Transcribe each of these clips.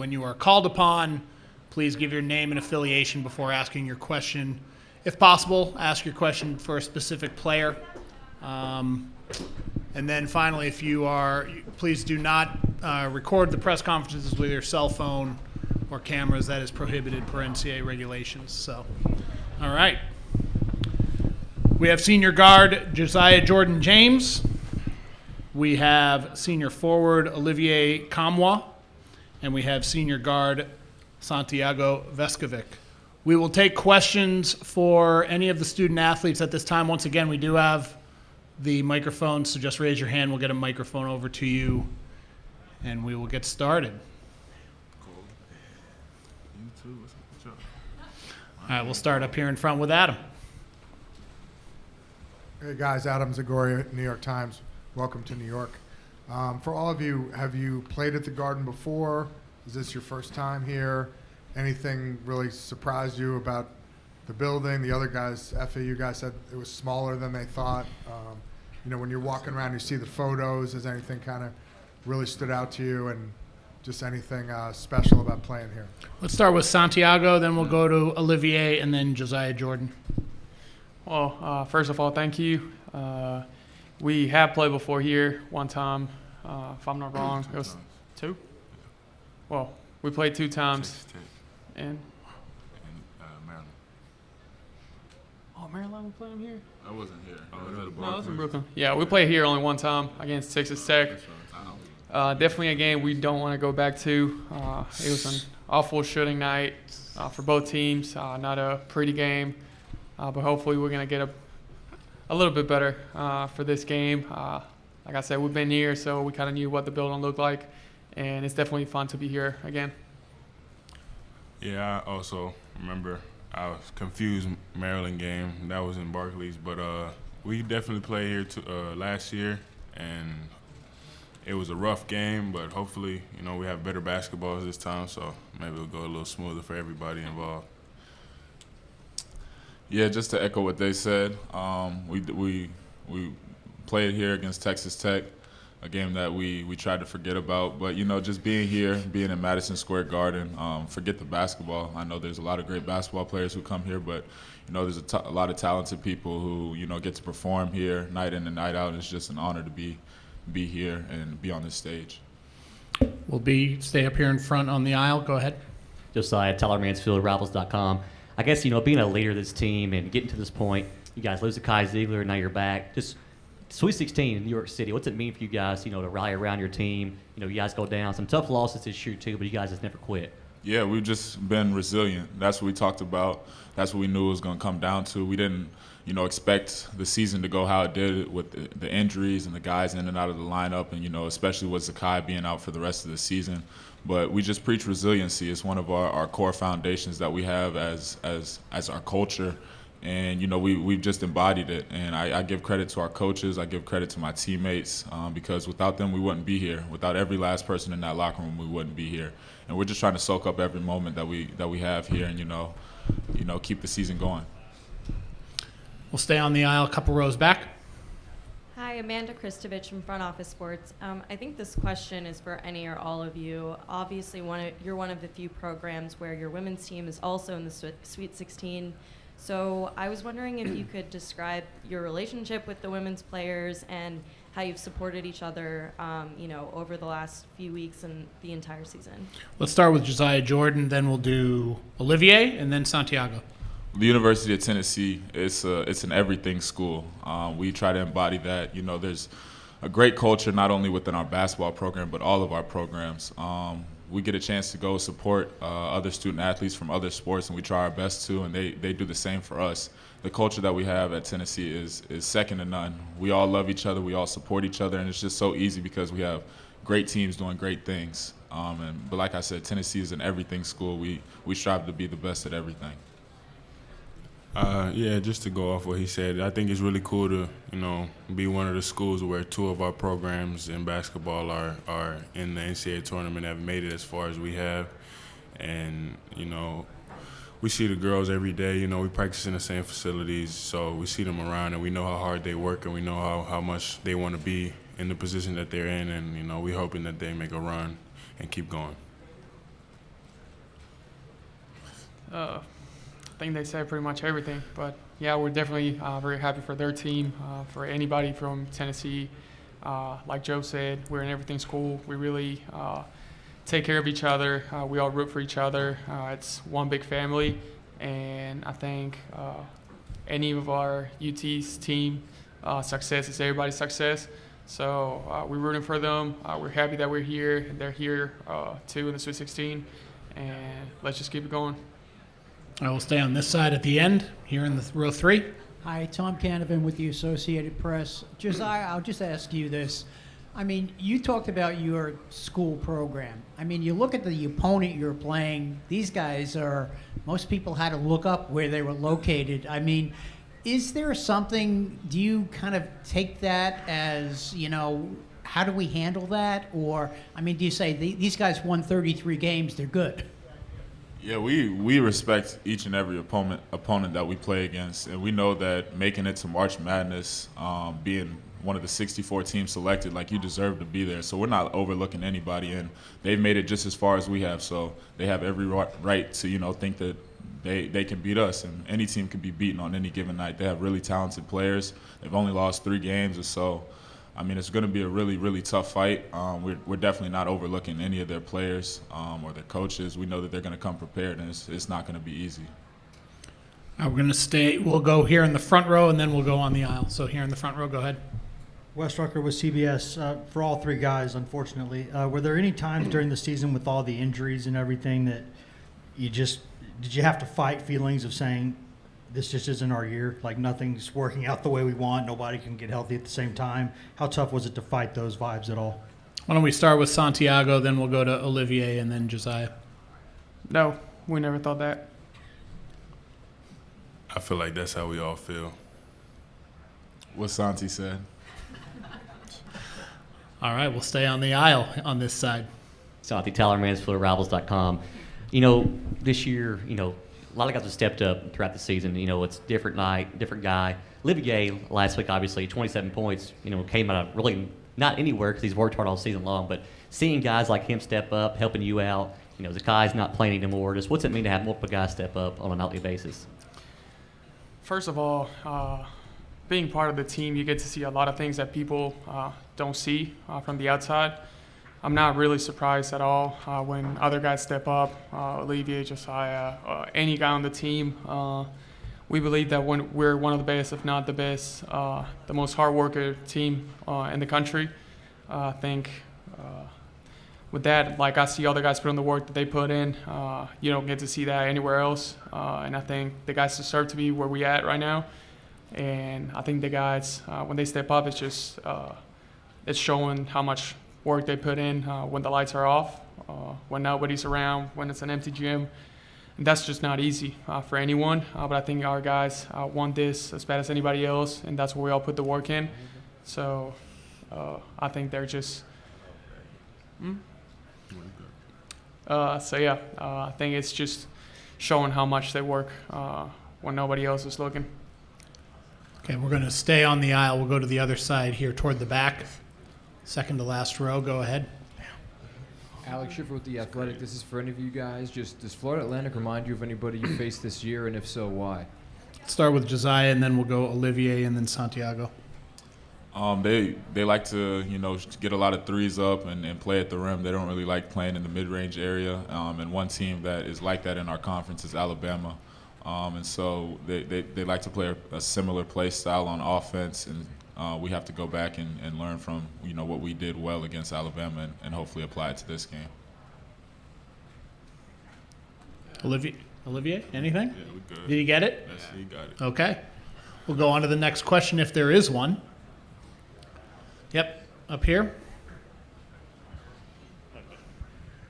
When you are called upon, please give your name and affiliation before asking your question. If possible, ask your question for a specific player. And then finally, if you are, please do not record the press conferences with your cell phone or cameras. That is prohibited per NCAA regulations. So, all right. We have senior guard Josiah Jordan James. We have senior forward Olivier Kamwa. And we have senior guard Santiago Veskovic. We will take questions for any of the student athletes at this time. Once again, we do have the microphone, so just raise your hand. We'll get a microphone over to you, and we will get started. All right, we'll start up here in front with Adam. Hey guys, Adam Zagoria, New York Times. Welcome to New York. For all of you, have you played at the Garden before? Is this your first time here? Anything really surprised you about the building? The other guys, FAU guys, said it was smaller than they thought. When you're walking around, you see the photos. Has anything kind of really stood out to you, and just anything special about playing here? Let's start with Santiago, then we'll go to Olivier, and then Josiah Jordan. Well, first of all, thank you. We have played before here one time. If I'm not wrong, it was two? Well, we played 2 times. And Maryland. Oh, Maryland, we played them here? I wasn't here. No, it was in Brooklyn. Yeah, we played here only one time against Texas Tech. Definitely a game we don't want to go back to. It was an awful shooting night for both teams. Not a pretty game, but hopefully we're going to get a little bit better for this game. Like I said, we've been here, so we kind of knew what the building looked like, and it's definitely fun to be here again. Yeah, I also remember I was confused Maryland game. That was in Barclays, but we definitely played here last year, and it was a rough game, but hopefully, we have better basketballs this time, so maybe it'll go a little smoother for everybody involved. Yeah, just to echo what they said, we played here against Texas Tech, a game that we tried to forget about. But, just being here, being in Madison Square Garden, forget the basketball. I know there's a lot of great basketball players who come here, but, there's a lot of talented people who, get to perform here night in and night out. It's just an honor to be here and be on this stage. We'll stay up here in front on the aisle. Go ahead. Josiah, Tyler Mansfield, Rivals.com. I guess, being a leader of this team and getting to this point, you guys lose to Kai Ziegler, now you're back. Just Sweet 16 in New York City, what's it mean for you guys, to rally around your team? You guys go down. Some tough losses this year, too, but you guys just never quit. Yeah, we've just been resilient. That's what we talked about. That's what we knew it was going to come down to. We didn't, expect the season to go how it did with the injuries and the guys in and out of the lineup, and, especially with Zakai being out for the rest of the season. But we just preach resiliency. It's one of our core foundations that we have as our culture. And, we've just embodied it. And I give credit to our coaches. I give credit to my teammates because without them, we wouldn't be here. Without every last person in that locker room, we wouldn't be here. And we're just trying to soak up every moment that we have here and, keep the season going. We'll stay on the aisle a couple rows back. Hi, Amanda Kristovich from Front Office Sports. I think this question is for any or all of you. Obviously, you're one of the few programs where your women's team is also in the Sweet 16. So I was wondering if you could describe your relationship with the women's players and how you've supported each other, over the last few weeks and the entire season. Let's start with Josiah Jordan, then we'll do Olivier, and then Santiago. The University of Tennessee, it's an everything school. We try to embody that. There's a great culture not only within our basketball program, but all of our programs. We get a chance to go support other student athletes from other sports, and we try our best to, and they do the same for us. The culture that we have at Tennessee is second to none. We all love each other, we all support each other, and it's just so easy because we have great teams doing great things. But like I said, Tennessee is an everything school. We strive to be the best at everything. Yeah, just to go off what he said, I think it's really cool to, be one of the schools where 2 of our programs in basketball are in the NCAA tournament, have made it as far as we have. And, we see the girls every day. We practice in the same facilities, so we see them around, and we know how hard they work, and we know how much they want to be in the position that they're in. And, we're hoping that they make a run and keep going. I think they said pretty much everything. But yeah, we're definitely very happy for their team. For anybody from Tennessee, like Joe said, we're in everything school. We really take care of each other. We all root for each other. It's one big family, and I think any of our UT's team success is everybody's success. So we're rooting for them. We're happy that we're here. They're here too in the Sweet 16, and let's just keep it going. I will stay on this side at the end, here in the row 3. Hi, Tom Canavan with the Associated Press. Josiah, I'll just ask you this. I mean, you talked about your school program. I mean, you look at the opponent you're playing, these guys are, most people had to look up where they were located. I mean, is there something, do you kind of take that as, you know, how do we handle that? Or, I mean, do you say these guys won 33 games, they're good? Yeah, we respect each and every opponent that we play against, and we know that making it to March Madness, being one of the 64 teams selected, like, you deserve to be there. So we're not overlooking anybody, and they've made it just as far as we have. So they have every right to, you know, think that they can beat us, and any team can be beaten on any given night. They have really talented players. They've only lost 3 games or so. I mean, it's going to be a really, really tough fight. We're definitely not overlooking any of their players or their coaches. We know that they're going to come prepared, and it's not going to be easy. We're going to stay, we'll go here in the front row, and then we'll go on the aisle. So here in the front row, go ahead. Wes Rucker with CBS. For all 3 guys, unfortunately, were there any times during the season with all the injuries and everything that did you have to fight feelings of saying, this just isn't our year, like nothing's working out the way we want, nobody can get healthy at the same time? How tough was it to fight those vibes at all? Why don't we start with Santiago, then we'll go to Olivier, and then Josiah. No, we never thought that. I feel like that's how we all feel. What Santi said. All right, we'll stay on the aisle on this side. Santi, Tyler Mansfield, Rivals.com. You know, this year, you know, a lot of guys have stepped up throughout the season. You know, it's different night, different guy. Olivier last week, obviously, 27 points, you know, came out of really not anywhere because he's worked hard all season long. But seeing guys like him step up, helping you out, you know, Zakai's not playing anymore. Just what's it mean to have multiple guys step up on a nightly basis? First of all, being part of the team, you get to see a lot of things that people don't see from the outside. I'm not really surprised at all when other guys step up, Olivier, Josiah, any guy on the team. We believe that when we're one of the best, if not the best, the most hard worker team in the country. I think with that, like, I see other guys put in the work that they put in. You don't get to see that anywhere else. And I think the guys deserve to be where we at right now. And I think the guys, when they step up, it's just it's showing how much work they put in when the lights are off, when nobody's around, when it's an empty gym. And that's just not easy for anyone. But I think our guys want this as bad as anybody else, and that's where we all put the work in. So I think they're just. I think it's just showing how much they work when nobody else is looking. Okay, we're going to stay on the aisle. We'll go to the other side here toward the back. Second to last row. Go ahead. Alex Schiffer with The Athletic. This is for any of you guys. Just does Florida Atlantic remind you of anybody you faced this year, and if so, why? Start with Josiah, and then we'll go Olivier, and then Santiago. They like to, you know, get a lot of threes up and play at the rim. They don't really like playing in the mid-range area. And one team that is like that in our conference is Alabama. And so they like to play a similar play style on offense, and we have to go back and learn from, you know, what we did well against Alabama and hopefully apply it to this game. Olivier, anything? Yeah, we good. Did you get it? Yes, he got it. Okay. We'll go on to the next question if there is one. Yep, up here.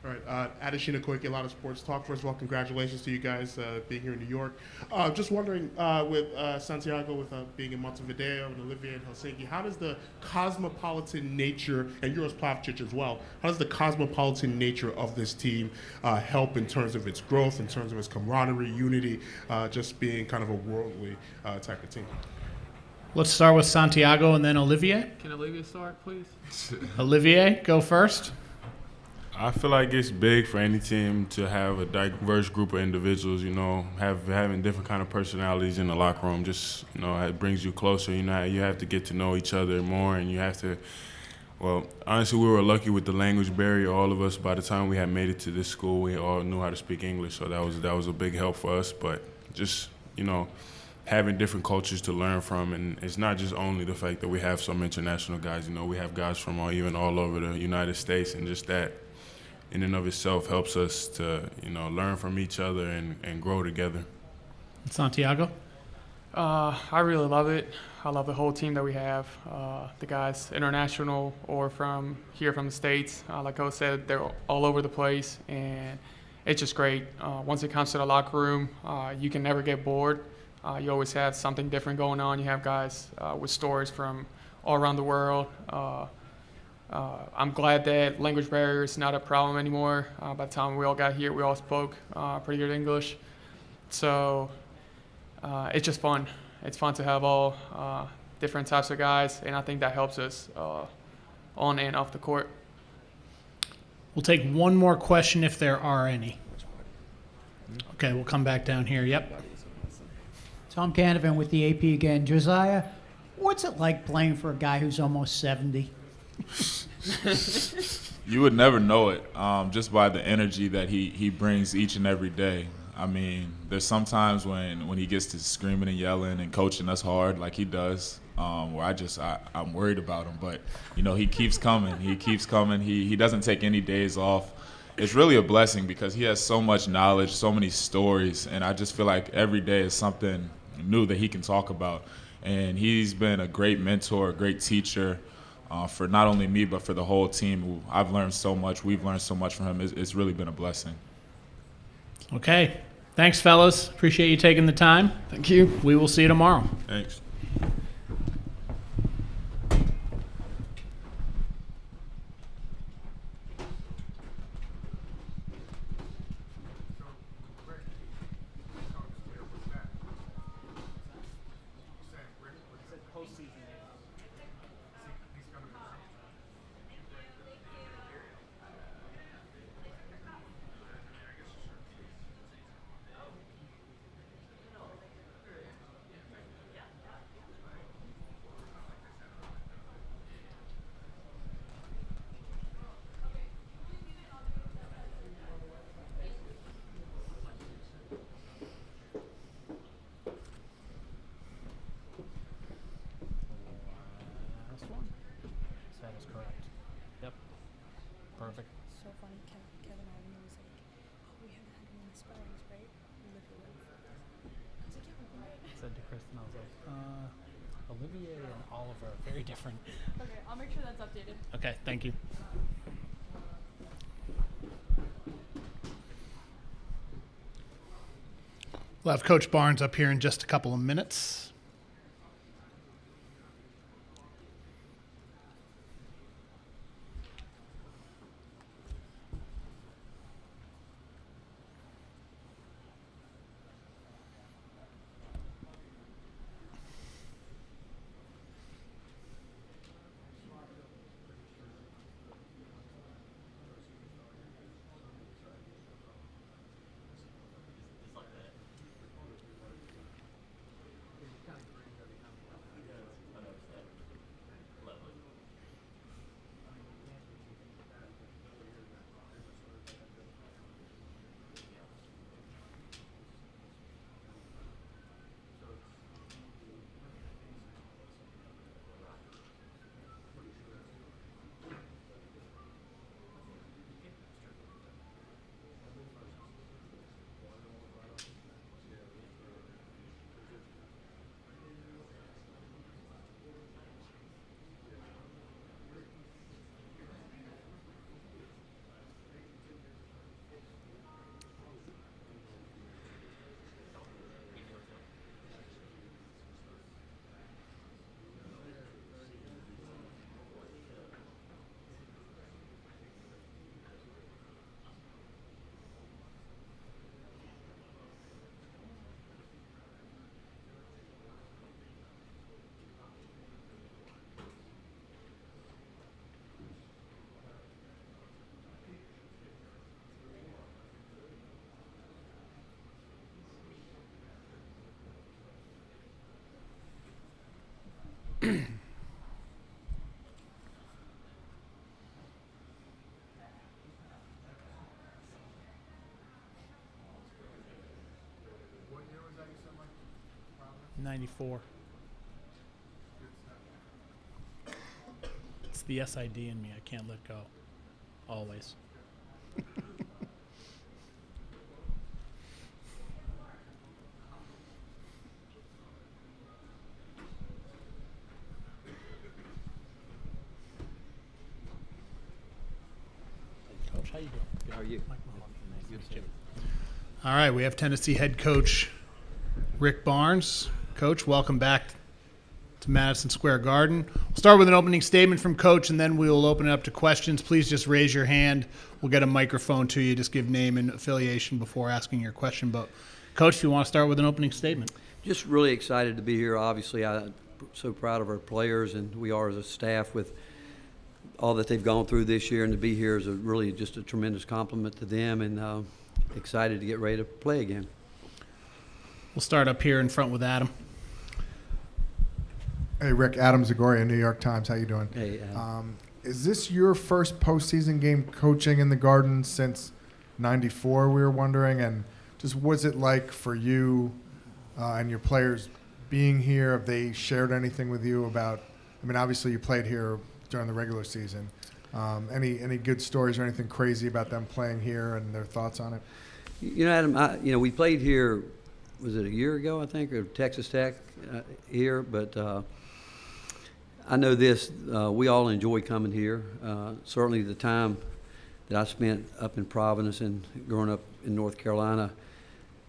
All right, Adeshina Koike, a lot of sports talk. First of all, congratulations to you guys being here in New York. Just wondering, with Santiago, with being in Montevideo and Olivier in Helsinki, how does the cosmopolitan nature, and Uros Plavcic as well, how does the cosmopolitan nature of this team help in terms of its growth, in terms of its camaraderie, unity, just being kind of a worldly type of team? Let's start with Santiago and then Olivier. Can Olivier start, please? Olivier, go first. I feel like it's big for any team to have a diverse group of individuals, you know, having different kind of personalities in the locker room. Just, you know, it brings you closer. You know, you have to get to know each other more, and you have to, well, honestly, we were lucky with the language barrier. All of us, by the time we had made it to this school, we all knew how to speak English, so that was a big help for us. But just, you know, having different cultures to learn from, and it's not just only the fact that we have some international guys. You know, we have guys from even all over the United States, and just that in and of itself helps us to, you know, learn from each other and grow together. Santiago? I really love it. I love the whole team that we have. The guys, international or from here from the States, like Coach said, they're all over the place, and it's just great. Once it comes to the locker room, you can never get bored. You always have something different going on. You have guys with stories from all around the world. I'm glad that language barrier is not a problem anymore. By the time we all got here, we all spoke pretty good English. So it's just fun. It's fun to have all different types of guys, and I think that helps us on and off the court. We'll take one more question if there are any. Okay, we'll come back down here. Yep. Tom Canavan with the AP again. Josiah, what's it like playing for a guy who's almost 70? You would never know it, just by the energy that he brings each and every day. I mean, there's sometimes when he gets to screaming and yelling and coaching us hard like he does, where I'm worried about him. But, you know, he keeps coming. He keeps coming. He doesn't take any days off. It's really a blessing because he has so much knowledge, so many stories, and I just feel like every day is something new that he can talk about. And he's been a great mentor, a great teacher for not only me but for the whole team. I've learned so much. We've learned so much from him. It's really been a blessing. Okay. Thanks, fellas. Appreciate you taking the time. Thank you. We will see you tomorrow. Thanks. That is correct. Yep. Perfect. So funny, Kevin Alden was like, oh, we haven't had him in the spellings, right? Olivia. I was like, yeah, we're right. Said to Kristen, I was like, Olivier and Oliver, very different. Okay, I'll make sure that's updated. Okay, thank you. We'll have Coach Barnes up here in just a couple of minutes. 94. It's the SID in me. I can't let go. Always. Coach, how you doing? Good. How are you? Mike Mahoney. Nice to meet you. All right, we have Tennessee head coach Rick Barnes. Coach, welcome back to Madison Square Garden. We'll start with an opening statement from Coach, and then we'll open it up to questions. Please just raise your hand. We'll get a microphone to you. Just give name and affiliation before asking your question. But, Coach, if you want to start with an opening statement. Just really excited to be here. Obviously, I'm so proud of our players, and we are as a staff with all that they've gone through this year. And to be here is really just a tremendous compliment to them, and excited to get ready to play again. We'll start up here in front with Adam. Hey, Rick, Adam Zagoria, New York Times. How you doing? Hey, Adam. Is this your first postseason game coaching in the Garden since '94? We were wondering, and just what's it like for you and your players being here? Have they shared anything with you about? I mean, obviously you played here during the regular season. Any good stories or anything crazy about them playing here and their thoughts on it? You know, Adam, we played here, was it a year ago, I think, or Texas Tech here, but I know this, we all enjoy coming here. Certainly the time that I spent up in Providence and growing up in North Carolina,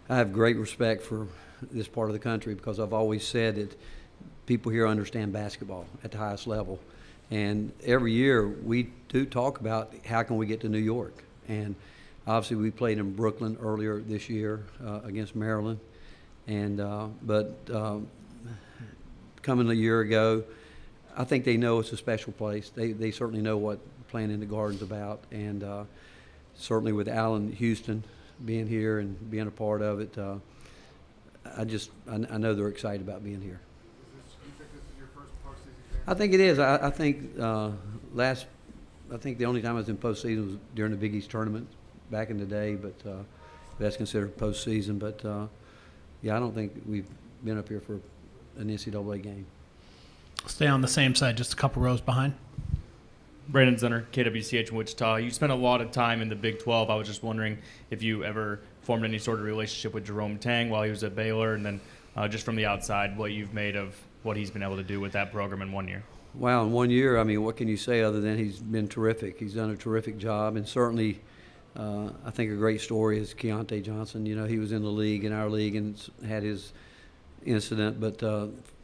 I have great respect for this part of the country because I've always said that people here understand basketball at the highest level. And every year we do talk about how can we get to New York. And obviously we played in Brooklyn earlier this year against Maryland. And coming a year ago, I think they know it's a special place. They certainly know what playing in the Garden's about. And certainly with Allen Houston being here and being a part of it, I know they're excited about being here. I think it is. I think the only time I was in postseason was during the Big East tournament back in the day, but that's considered postseason. But yeah, I don't think we've been up here for an NCAA game. Stay on the same side, just a couple rows behind. Brandon Zenner, KWCH in Wichita. You spent a lot of time in the Big 12. I was just wondering if you ever formed any sort of relationship with Jerome Tang while he was at Baylor, and then just from the outside, what you've made of what he's been able to do with that program in 1 year. Wow, in 1 year, I mean, what can you say other than he's been terrific? He's done a terrific job, and certainly I think a great story is Keontae Johnson. You know, he was in the league, in our league, and had his incident, but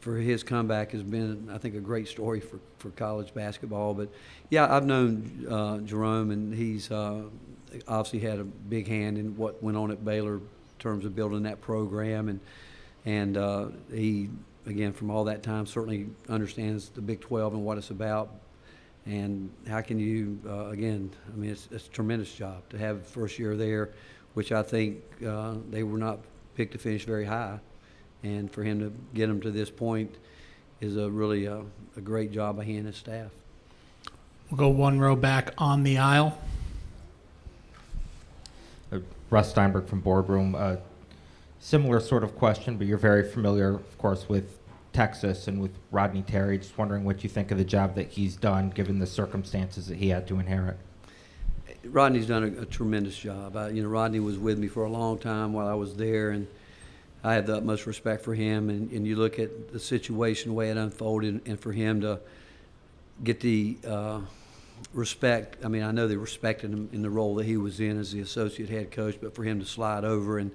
for his comeback has been, I think, a great story for college basketball. But, yeah, I've known Jerome, and he's obviously had a big hand in what went on at Baylor in terms of building that program, and he, again, from all that time, certainly understands the Big 12 and what it's about. And how can you, again, I mean, it's a tremendous job to have first year there, which I think they were not picked to finish very high. And for him to get them to this point is really a great job by he and his staff. We'll go one row back on the aisle. Russ Steinberg from Boardroom. Similar sort of question, but you're very familiar, of course, with Texas and with Rodney Terry. Just wondering what you think of the job that he's done, given the circumstances that he had to inherit. Rodney's done a tremendous job. Rodney was with me for a long time while I was there, and I have the utmost respect for him. And you look at the situation, the way it unfolded, and for him to get the respect. I mean, I know they respected him in the role that he was in as the associate head coach, but for him to slide over and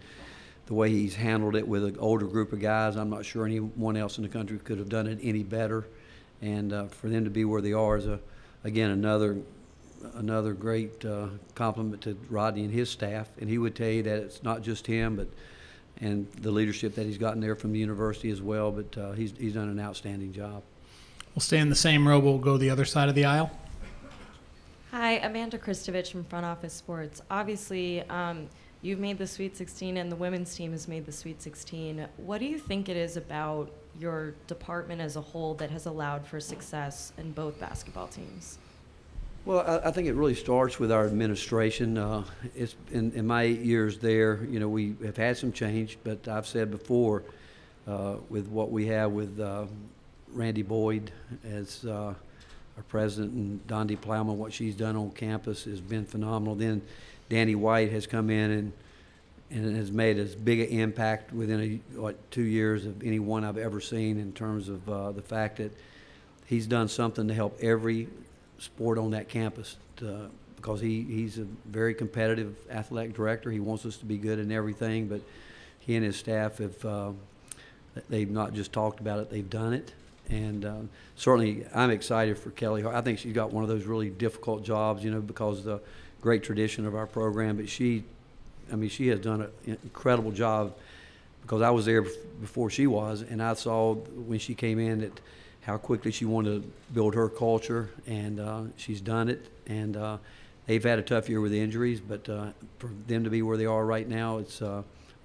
the way he's handled it with an older group of guys, I'm not sure anyone else in the country could have done it any better. And for them to be where they are is, again, another great compliment to Rodney and his staff. And he would tell you that it's not just him, and the leadership that he's gotten there from the university as well. But he's done an outstanding job. We'll stay in the same row. We'll go the other side of the aisle. Hi, Amanda Kristovich from Front Office Sports. Obviously, you've made the Sweet 16 and the women's team has made the Sweet 16. What do you think it is about your department as a whole that has allowed for success in both basketball teams? Well, I think it really starts with our administration. It's in my 8 years there, we have had some change, but I've said before, with what we have with Randy Boyd as our president, and Dondi Plowman, what she's done on campus has been phenomenal. Then Danny White has come in and has made as big an impact within 2 years of anyone I've ever seen, in terms of the fact that he's done something to help every sport on that campus, because he's a very competitive athletic director. He wants us to be good in everything, but he and his staff have they've not just talked about it, they've done it. And certainly I'm excited for Kelly. I think she's got one of those really difficult jobs, because of the great tradition of our program, but she has done an incredible job, because I was there before she was, and I saw when she came in that how quickly she wanted to build her culture, and she's done it. And they've had a tough year with injuries, but for them to be where they are right now, it's,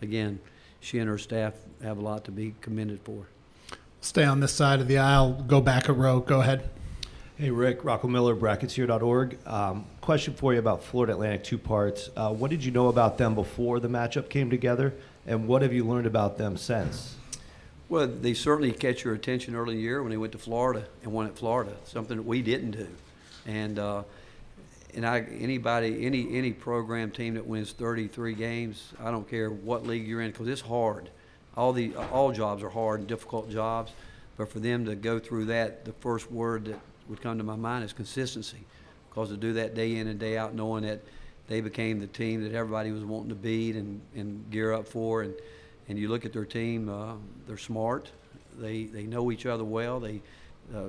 again, she and her staff have a lot to be commended for. Stay on this side of the aisle. Go back a row. Go ahead. Hey, Rick. Rocco Miller, bracketshere.org. Question for you about Florida Atlantic, 2 parts. What did you know about them before the matchup came together, and what have you learned about them since? Well, they certainly catch your attention early in the year when they went to Florida and won at Florida, something that we didn't do. And any program team that wins 33 games, I don't care what league you're in, because it's hard. All jobs are hard and difficult jobs, but for them to go through that, the first word that would come to my mind is consistency, because to do that day in and day out, knowing that they became the team that everybody was wanting to beat and gear up for, and you look at their team, they're smart, they know each other well, they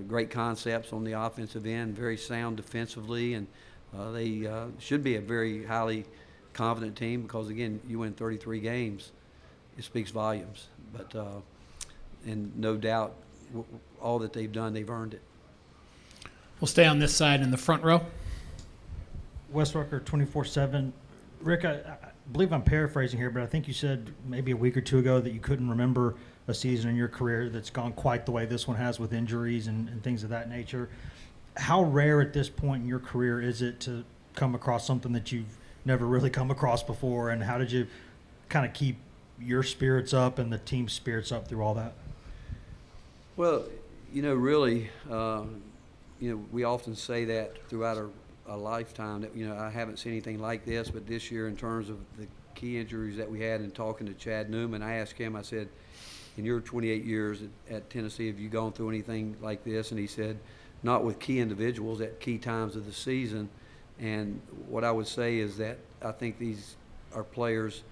great concepts on the offensive end, very sound defensively, and they should be a very highly confident team, because again, you win 33 games, it speaks volumes. But and no doubt, all that they've done, they've earned it. We'll stay on this side in the front row. Wes Rucker, 24/7. Rick, I believe I'm paraphrasing here, but I think you said maybe a week or two ago that you couldn't remember a season in your career that's gone quite the way this one has, with injuries and things of that nature. How rare at this point in your career is it to come across something that you've never really come across before, and how did you kind of keep your spirits up and the team's spirits up through all that? Well, really, we often say that throughout our lifetime, that, I haven't seen anything like this, but this year, in terms of the key injuries that we had, and talking to Chad Newman, I asked him, I said, in your 28 years at Tennessee, have you gone through anything like this? And he said, not with key individuals at key times of the season. And what I would say is that I think our players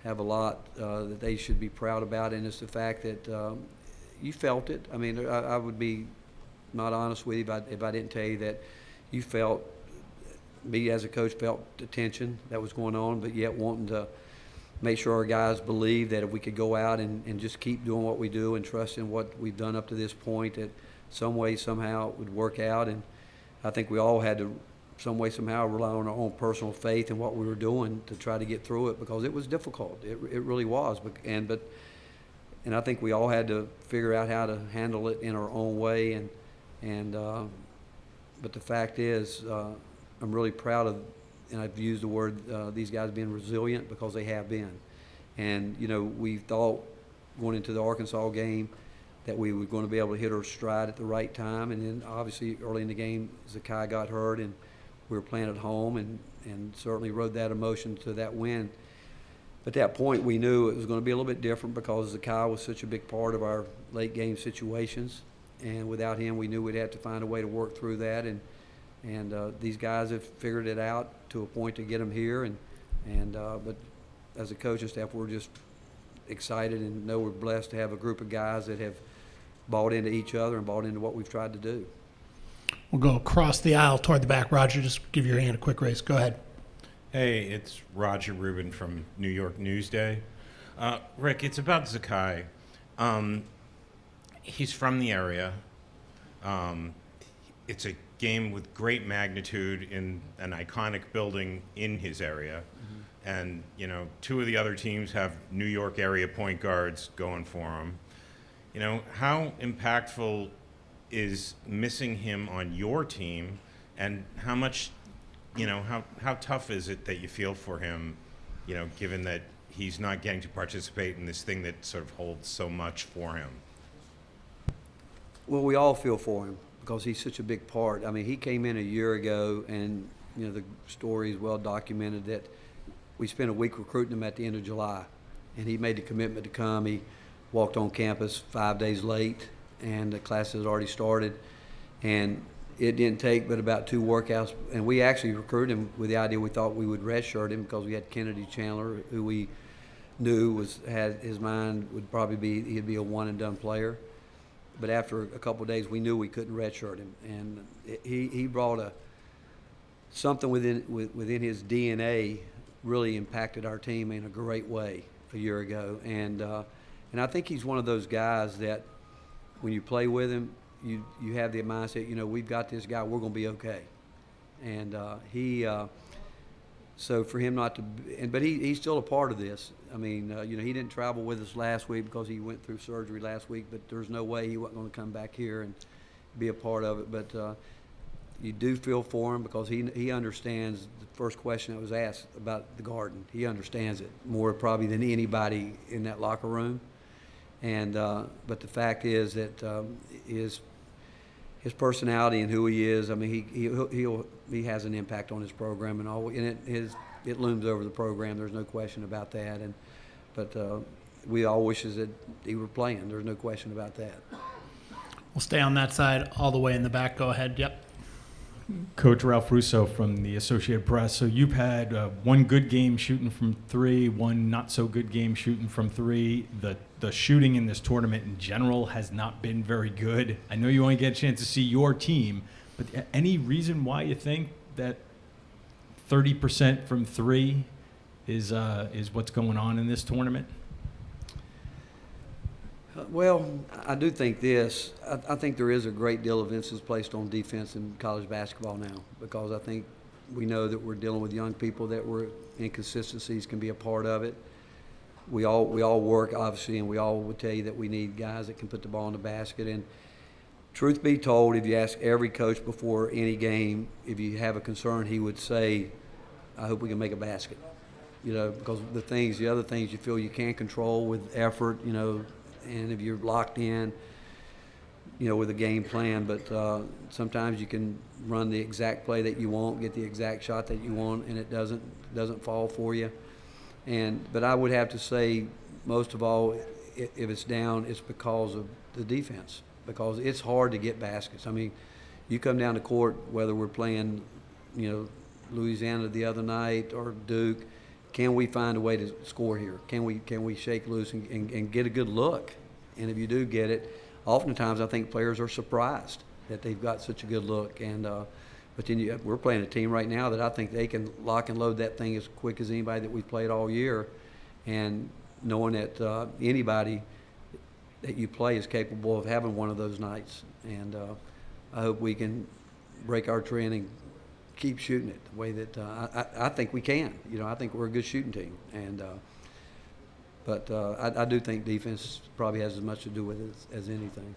have a lot that they should be proud about, and it's the fact that you felt it. I mean, I would be not honest with you if I didn't tell you that you felt, me as a coach felt the tension that was going on, but yet wanting to make sure our guys believed that if we could go out and just keep doing what we do and trust in what we've done up to this point, that some way, somehow it would work out. And I think we all had to, some way, somehow, rely on our own personal faith in what we were doing to try to get through it, because it was difficult. It really was. And I think we all had to figure out how to handle it in our own way. But the fact is, I'm really proud of, and I've used the word, these guys being resilient, because they have been. And, we thought going into the Arkansas game that we were going to be able to hit our stride at the right time. And then obviously early in the game, Zakai got hurt, and we were playing at home, and certainly rode that emotion to that win. But at that point, we knew it was going to be a little bit different, because Zakai was such a big part of our late game situations. And without him, we knew we'd have to find a way to work through that. And these guys have figured it out to a point to get them here. But as a coaching staff, we're just excited and know we're blessed to have a group of guys that have bought into each other and bought into what we've tried to do. We'll go across the aisle toward the back. Roger, just give your hand a quick raise. Go ahead. Hey, it's Roger Rubin from New York Newsday. Rick, it's about Zakai. He's from the area. It's a game with great magnitude in an iconic building in his area. Mm-hmm. And, 2 of the other teams have New York area point guards going for him. How impactful is missing him on your team, and how much, how tough is it that you feel for him, given that he's not getting to participate in this thing that sort of holds so much for him? Well, we all feel for him because he's such a big part. I mean, he came in a year ago, and the story is well documented that we spent a week recruiting him at the end of July, and he made the commitment to come. He walked on campus 5 days late, and the class has already started. And it didn't take but about 2 workouts, and we actually recruited him with the idea we thought we would redshirt him because we had Kennedy Chandler, who we knew had his mind would probably be he'd be a one-and-done player. But after a couple of days, we knew we couldn't redshirt him, and he brought something within his DNA really impacted our team in a great way a year ago, and I think he's one of those guys that when you play with him, you have the mindset, we've got this guy, we're going to be okay. And so for him not to, but he's still a part of this. I mean, he didn't travel with us last week because he went through surgery last week, but there's no way he wasn't going to come back here and be a part of it. But you do feel for him because he understands the first question that was asked about the Garden. He understands it more probably than anybody in that locker room. And but the fact is that his personality and who he is, I mean, he has an impact on his program, and it looms over the program. There's no question about that. But we all wishes that he were playing. There's no question about that. We'll stay on that side all the way in the back. Go ahead. Yep. Coach Ralph Russo from the Associated Press. So you've had one good game shooting from 3, one not so good game shooting from 3. The shooting in this tournament in general has not been very good. I know you only get a chance to see your team, but any reason why you think that 30% from 3 is what's going on in this tournament? Well, I do think this. I think there is a great deal of emphasis placed on defense in college basketball now because I think we know that we're dealing with young people that inconsistencies can be a part of it. We all work, obviously, and we all would tell you that we need guys that can put the ball in the basket. And truth be told, if you ask every coach before any game, if you have a concern, he would say, I hope we can make a basket. Because the other things you feel you can't control with effort, and if you're locked in, with a game plan, but sometimes you can run the exact play that you want, get the exact shot that you want, and it doesn't fall for you. But I would have to say, most of all, if it's down, it's because of the defense, because it's hard to get baskets. I mean, you come down to court, whether we're playing, Louisiana the other night or Duke. Can we find a way to score here? Can we shake loose and get a good look? And if you do get it, oftentimes I think players are surprised that they've got such a good look. But then we're playing a team right now that I think they can lock and load that thing as quick as anybody that we've played all year. And knowing that anybody that you play is capable of having one of those nights. And I hope we can break our trend and keep shooting it the way that I think we can. I think we're a good shooting team, but I do think defense probably has as much to do with it as anything.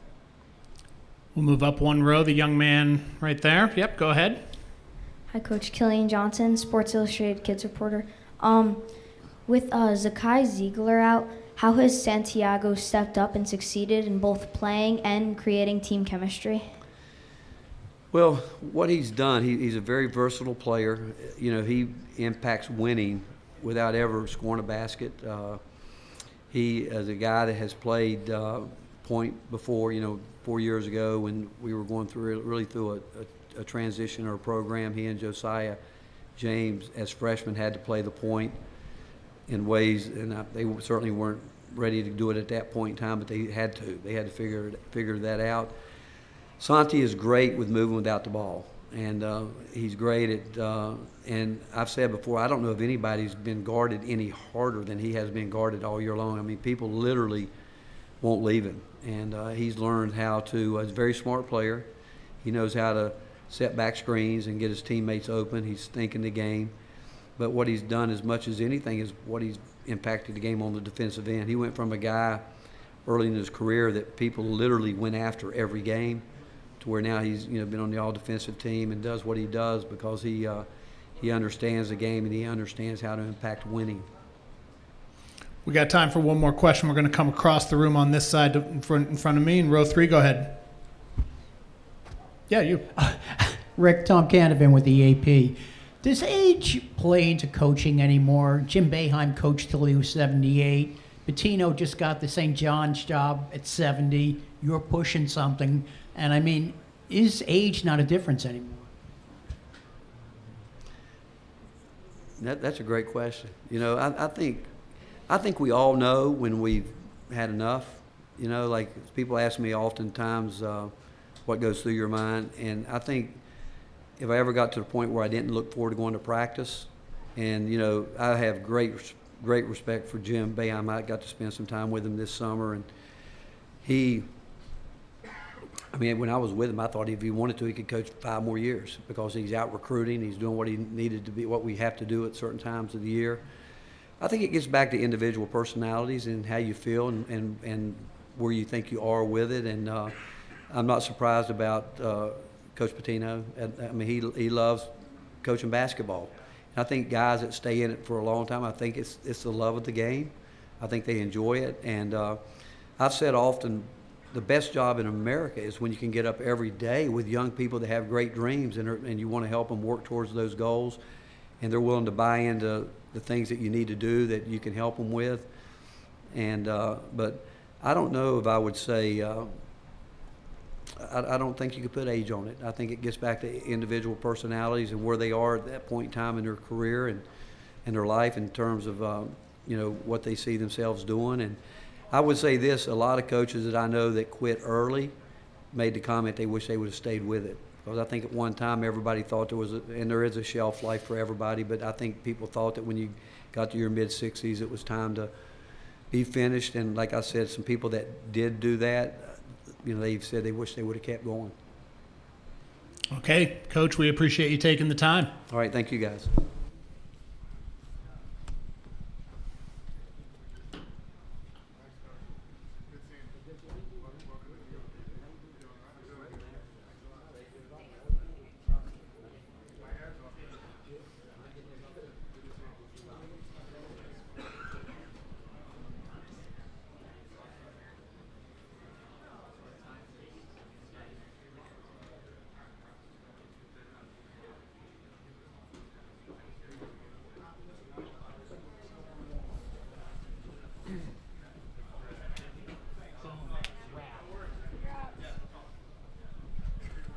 We'll move up one row. The young man right there. Yep, go ahead. Hi, Coach. Killian Johnson, Sports Illustrated Kids reporter. With Zakai Ziegler out, how has Santiago stepped up and succeeded in both playing and creating team chemistry? Well, what he's done, he's a very versatile player. He impacts winning without ever scoring a basket. He is a guy that has played point before, 4 years ago when we were going through a transition or a program. He and Josiah James, as freshmen, had to play the point in ways, and they certainly weren't ready to do it at that point in time, but they had to. They had to figure that out. Santi is great with moving without the ball, and he's great at, and I've said before, I don't know if anybody's been guarded any harder than he has been guarded all year long. I mean, people literally won't leave him, and he's learned how to, he's a very smart player. He knows how to set back screens and get his teammates open. He's thinking the game, but what he's done as much as anything is what he's impacted the game on the defensive end. He went from a guy early in his career that people literally went after every game to where now he's been on the all-defensive team and does what he does because he understands the game and he understands how to impact winning. We got time for one more question. We're going to come across the room on this side in front of me in row 3. Go ahead. Yeah, you. Rick, Tom Canavan with the AP. Does age play into coaching anymore? Jim Boeheim coached till he was 78. Pitino just got the St. John's job at 70. You're pushing something. And I mean, is age not a difference anymore? That's a great question. You know, I think we all know when we've had enough. You know, like people ask me oftentimes what goes through your mind, and I think if I ever got to the point where I didn't look forward to going to practice, and you know, I have great respect for Jim Boeheim. I got to spend some time with him this summer, and I mean, when I was with him, I thought if he wanted to, he could coach 5 more years because he's out recruiting. He's doing what he needed to be, what we have to do at certain times of the year. I think it gets back to individual personalities and how you feel and where you think you are with it. And I'm not surprised about Coach Pitino. I mean, he loves coaching basketball. And I think guys that stay in it for a long time, I think it's the love of the game. I think they enjoy it. And I've said often, the best job in America is when you can get up every day with young people that have great dreams and you want to help them work towards those goals, and they're willing to buy into the things that you need to do that you can help them with. And but I don't know if I would say I don't think you could put age on it. I think it gets back to individual personalities and where they are at that point in time in their career and their life in terms of you know, what they see themselves doing. And I would say this, a lot of coaches that I know that quit early made the comment they wish they would have stayed with it. Because I think at one time everybody thought there was, and there is a shelf life for everybody, but I think people thought that when you got to your mid-60s it was time to be finished. And like I said, some people that did do that, you know, they've said they wish they would have kept going. Okay, Coach, we appreciate you taking the time. All right, thank you guys.